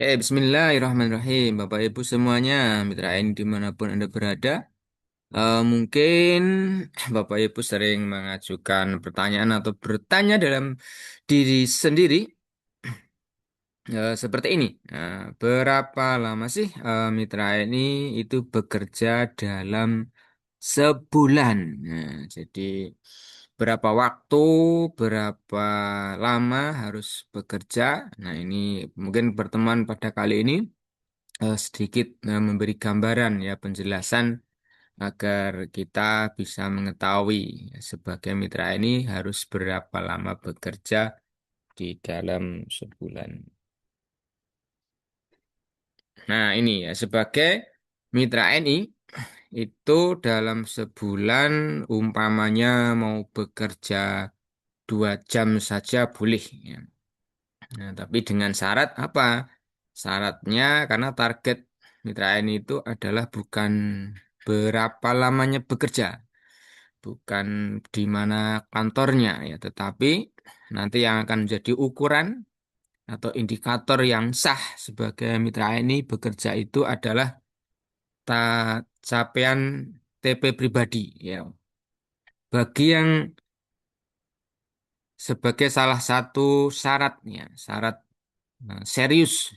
Bismillahirrahmanirrahim. Bapak Ibu semuanya, mitra ini dimanapun Anda berada. Mungkin Bapak Ibu sering mengajukan pertanyaan atau bertanya dalam diri sendiri, seperti ini. Berapa lama sih mitra ini itu bekerja dalam sebulan? Jadi berapa waktu, berapa lama harus bekerja? Nah, ini mungkin pertemuan pada kali ini sedikit memberi gambaran ya penjelasan agar kita bisa mengetahui ya, sebagai mitra ini harus berapa lama bekerja di dalam sebulan. Nah, ini ya sebagai mitra NI itu dalam sebulan umpamanya mau bekerja 2 jam saja boleh ya. Nah, tapi dengan syarat apa? Syaratnya karena target mitra NI itu adalah bukan berapa lamanya bekerja, bukan di mana kantornya ya, tetapi nanti yang akan menjadi ukuran atau indikator yang sah sebagai mitra ini bekerja itu adalah capaian TP pribadi ya. Bagi yang sebagai salah satu syaratnya, syarat serius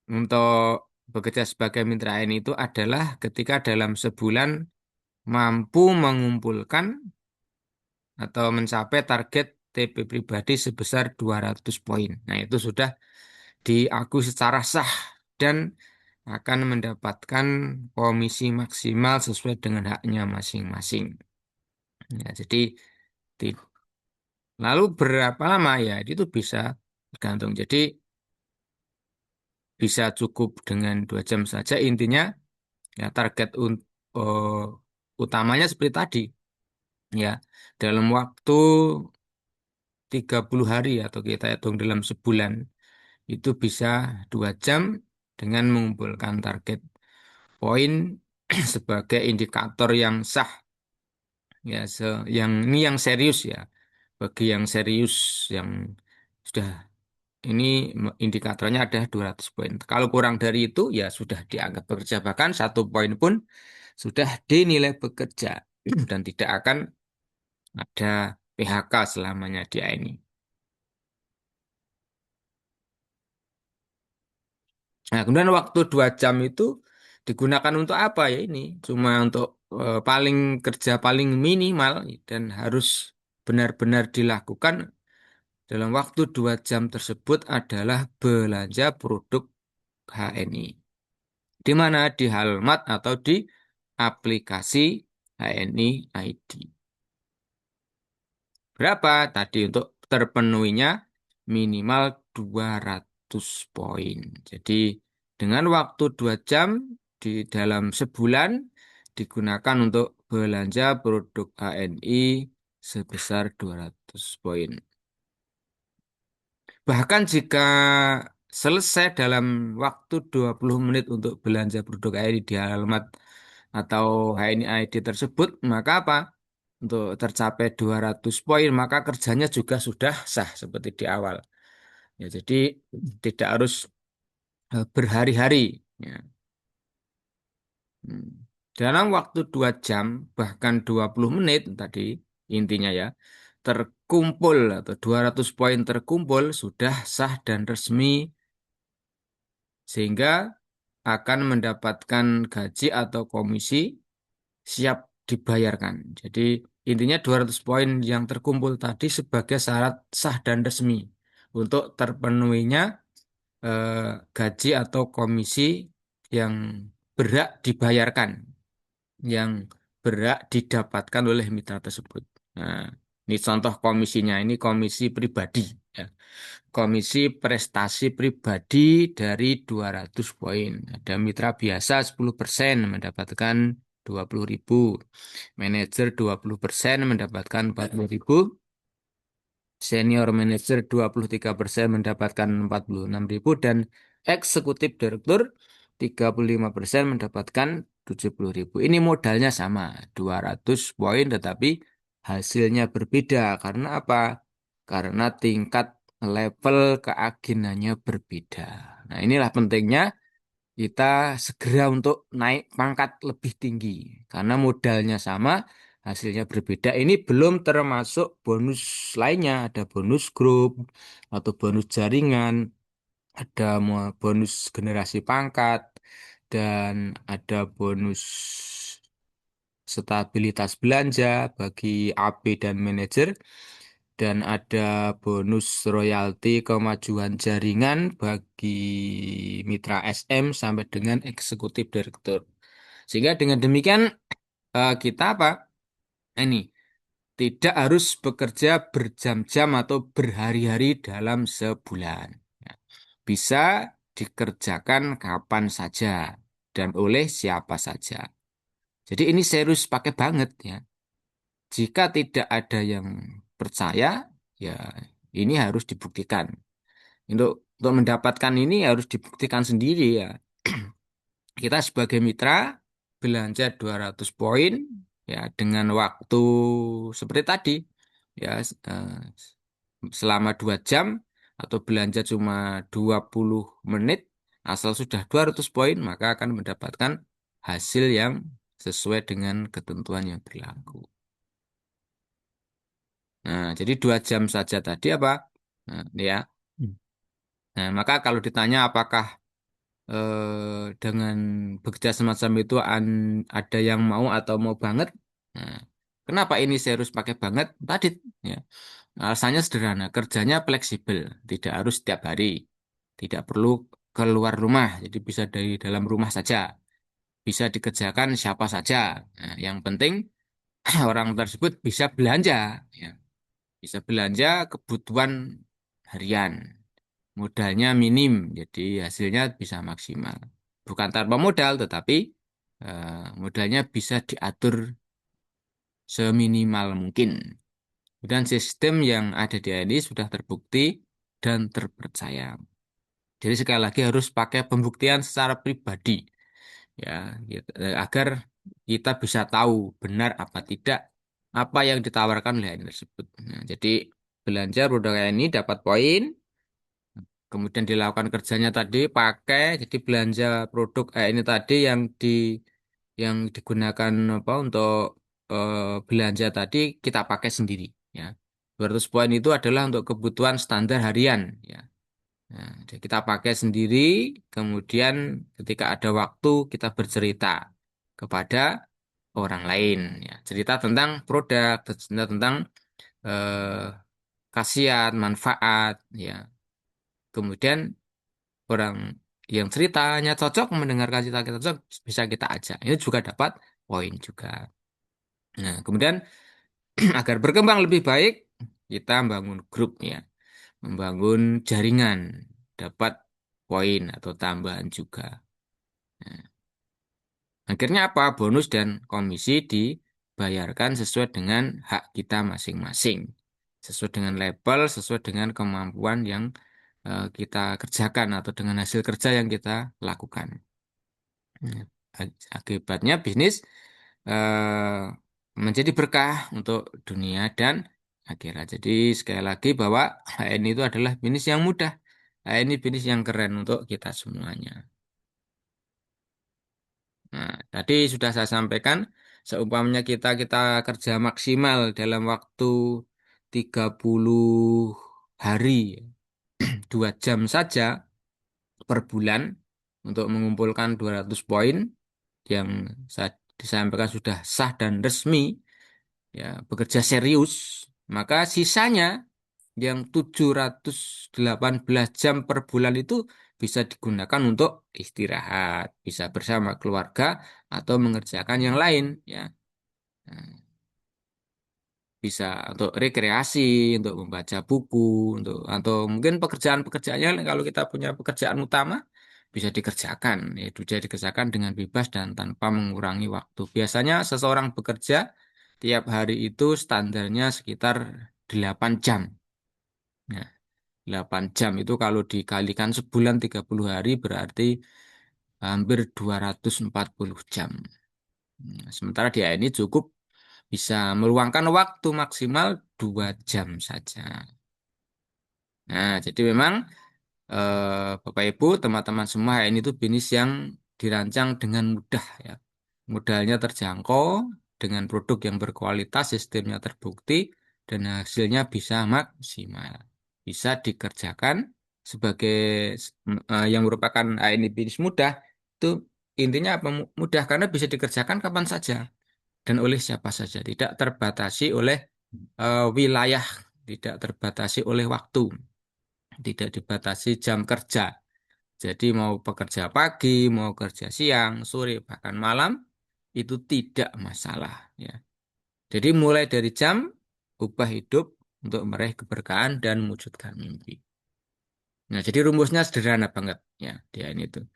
untuk bekerja sebagai mitra ini itu adalah ketika dalam sebulan mampu mengumpulkan atau mencapai target TP pribadi sebesar 200 poin. Nah, itu sudah diakui secara sah dan akan mendapatkan komisi maksimal sesuai dengan haknya masing-masing. Ya, jadi ti- lalu berapa lama ya itu bisa tergantung. Jadi bisa cukup dengan 2 jam saja. Intinya ya target utamanya seperti tadi ya dalam waktu 30 hari atau kita hitung dalam sebulan itu bisa 2 jam dengan mengumpulkan target poin sebagai indikator yang sah ya yang ini yang serius ya bagi yang serius yang sudah ini indikatornya ada 200 poin. Kalau kurang dari itu ya sudah dianggap bekerja bahkan 1 poin pun sudah dinilai bekerja dan tidak akan ada PHK selamanya dia ini. Nah, kemudian waktu 2 jam itu digunakan untuk apa ya ini? Cuma untuk paling kerja paling minimal dan harus benar-benar dilakukan dalam waktu 2 jam tersebut adalah belanja produk HNI. Di mana? Di Halmat atau di aplikasi HNI ID. Berapa tadi untuk terpenuhinya minimal 200 poin. Jadi dengan waktu 2 jam di dalam sebulan digunakan untuk belanja produk HNI sebesar 200 poin. Bahkan jika selesai dalam waktu 20 menit untuk belanja produk HNI di alamat atau HNI ID tersebut, maka apa? Untuk tercapai 200 poin, maka kerjanya juga sudah sah seperti di awal. Ya, jadi tidak harus berhari-hari. Ya. Hmm. Dalam waktu 2 jam, bahkan 20 menit tadi intinya ya, terkumpul atau 200 poin terkumpul sudah sah dan resmi sehingga akan mendapatkan gaji atau komisi siap dibayarkan. Jadi intinya 200 poin yang terkumpul tadi sebagai syarat sah dan resmi untuk terpenuhinya eh, gaji atau komisi yang berhak dibayarkan, yang berhak didapatkan oleh mitra tersebut. Nah, ini contoh komisinya, ini komisi pribadi. Ya. Komisi prestasi pribadi dari 200 poin. Ada mitra biasa 10% mendapatkan 20.000. Manajer 20% mendapatkan 40.000. Senior manajer 23% mendapatkan 46.000. Dan eksekutif direktur 35% mendapatkan 70.000. Ini modalnya sama, 200 poin tetapi hasilnya berbeda. Karena apa? Karena tingkat level keagunannya berbeda. Nah, inilah pentingnya kita segera untuk naik pangkat lebih tinggi. Karena modalnya sama, hasilnya berbeda. Ini belum termasuk bonus lainnya. Ada bonus grup atau bonus jaringan, ada bonus generasi pangkat, dan ada bonus stabilitas belanja bagi AP dan manajer, dan ada bonus royalti kemajuan jaringan bagi mitra SM sampai dengan eksekutif direktur. Sehingga dengan demikian kita apa? Ini tidak harus bekerja berjam-jam atau berhari-hari dalam sebulan. Ya. Bisa dikerjakan kapan saja dan oleh siapa saja. Jadi ini serius pakai banget ya. Jika tidak ada yang percaya, ya ini harus dibuktikan. Untuk mendapatkan ini harus dibuktikan sendiri ya. Kita sebagai mitra belanja 200 poin ya dengan waktu seperti tadi ya selama 2 jam atau belanja cuma 20 menit asal sudah 200 poin maka akan mendapatkan hasil yang sesuai dengan ketentuan yang berlaku. Nah, jadi 2 jam saja tadi apa? Nah, ini ya. Nah, maka kalau ditanya apakah dengan bekerja semacam itu ada yang mau atau mau banget? Nah, kenapa ini saya harus pakai banget? Tadi ya, alasannya sederhana, kerjanya fleksibel, tidak harus setiap hari, tidak perlu keluar rumah, jadi bisa dari dalam rumah saja, bisa dikerjakan siapa saja. Nah, yang penting orang tersebut bisa belanja, ya, bisa belanja kebutuhan harian. Modalnya minim, jadi hasilnya bisa maksimal. Bukan tanpa modal, tetapi modalnya bisa diatur seminimal mungkin. Dan sistem yang ada di ini sudah terbukti dan terpercaya. Jadi sekali lagi harus pakai pembuktian secara pribadi, ya, gitu, agar kita bisa tahu benar apa tidak apa yang ditawarkan oleh ini tersebut. Nah, jadi belanja produk ini dapat poin. Kemudian dilakukan kerjanya tadi pakai jadi belanja produk ini tadi yang digunakan apa untuk belanja tadi kita pakai sendiri ya. 200 poin itu adalah untuk kebutuhan standar harian ya. Nah, jadi kita pakai sendiri kemudian ketika ada waktu kita bercerita kepada orang lain ya. Cerita tentang produk, cerita tentang eh, khasiat, manfaat ya. Kemudian orang yang ceritanya cocok mendengarkan cerita kita cocok bisa kita ajak ini juga dapat poin juga. Nah kemudian agar berkembang lebih baik kita membangun grup ya, membangun jaringan dapat poin atau tambahan juga. Nah, akhirnya apa, bonus dan komisi dibayarkan sesuai dengan hak kita masing-masing, sesuai dengan level, sesuai dengan kemampuan yang kita kerjakan atau dengan hasil kerja yang kita lakukan. Nah, akibatnya bisnis menjadi berkah untuk dunia dan akhirat. Jadi sekali lagi bahwa HN itu adalah bisnis yang mudah. HN ini bisnis yang keren untuk kita semuanya. Nah, tadi sudah saya sampaikan, seumpamanya kita kerja maksimal dalam waktu 30 hari, 2 jam saja per bulan untuk mengumpulkan 200 poin yang saya disampaikan sudah sah dan resmi, ya, bekerja serius, maka sisanya yang 718 jam per bulan itu bisa digunakan untuk istirahat, bisa bersama keluarga atau mengerjakan yang lain, ya. Nah, bisa untuk rekreasi, untuk membaca buku, untuk atau mungkin pekerjaan-pekerjaannya kalau kita punya pekerjaan utama bisa dikerjakan, ya, bisa dikerjakan dengan bebas dan tanpa mengurangi waktu. Biasanya seseorang bekerja tiap hari itu standarnya sekitar 8 jam. Nah, 8 jam itu kalau dikalikan sebulan 30 hari berarti hampir 240 jam. Sementara dia ini cukup bisa meluangkan waktu maksimal 2 jam saja. Nah, jadi memang Bapak Ibu, teman-teman semua, ini tuh bisnis yang dirancang dengan mudah ya. Modalnya terjangkau, dengan produk yang berkualitas, sistemnya terbukti, dan hasilnya bisa maksimal. Bisa dikerjakan sebagai yang merupakan ini bisnis mudah, itu intinya apa? Mudah karena bisa dikerjakan kapan saja dan oleh siapa saja. Tidak terbatasi oleh wilayah, tidak terbatasi oleh waktu, tidak dibatasi jam kerja. Jadi mau pekerja pagi, mau kerja siang, sore, bahkan malam itu tidak masalah ya. Jadi mulai dari jam ubah hidup untuk meraih keberkahan dan mewujudkan mimpi. Nah, jadi rumusnya sederhana banget ya, dia ini tuh.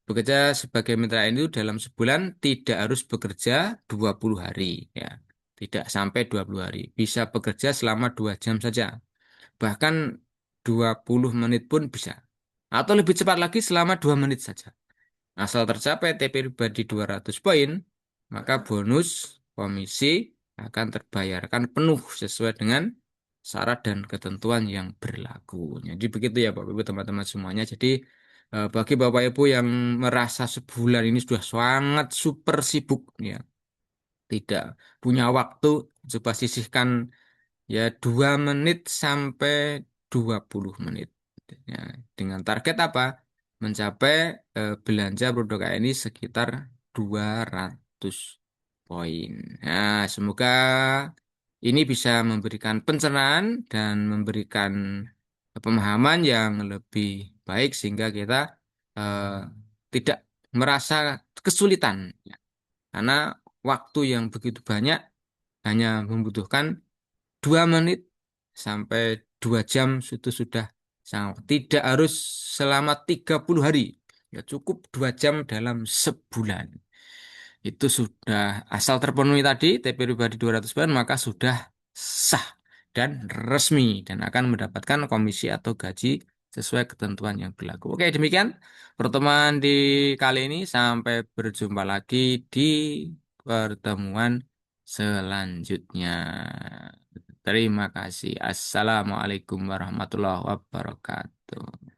Bekerja sebagai mitra ini tuh dalam sebulan tidak harus bekerja 20 hari ya. Tidak sampai 20 hari. Bisa bekerja selama 2 jam saja. Bahkan 20 menit pun bisa. Atau lebih cepat lagi selama 2 menit saja. Asal tercapai TP pribadi 200 poin, maka bonus komisi akan terbayarkan penuh sesuai dengan syarat dan ketentuan yang berlaku. Jadi begitu ya Bapak Ibu teman-teman semuanya. Jadi bagi Bapak Ibu yang merasa sebulan ini sudah sangat super sibuk ya, tidak punya waktu, coba sisihkan ya 2 menit sampai 20 menit. Ya, dengan target apa? Mencapai belanja produk ini sekitar 200 poin. Nah, semoga ini bisa memberikan pencerahan dan memberikan pemahaman yang lebih baik sehingga kita eh, tidak merasa kesulitan. Ya. Karena waktu yang begitu banyak hanya membutuhkan 2 menit sampai 2 jam itu sudah sangat. Tidak harus selama 30 hari. Ya cukup 2 jam dalam sebulan. Itu sudah asal terpenuhi tadi TP pribadi 200 poin maka sudah sah dan resmi dan akan mendapatkan komisi atau gaji sesuai ketentuan yang berlaku. Oke, demikian pertemuan di kali ini. Sampai berjumpa lagi di pertemuan selanjutnya. Terima kasih. Assalamualaikum warahmatullahi wabarakatuh.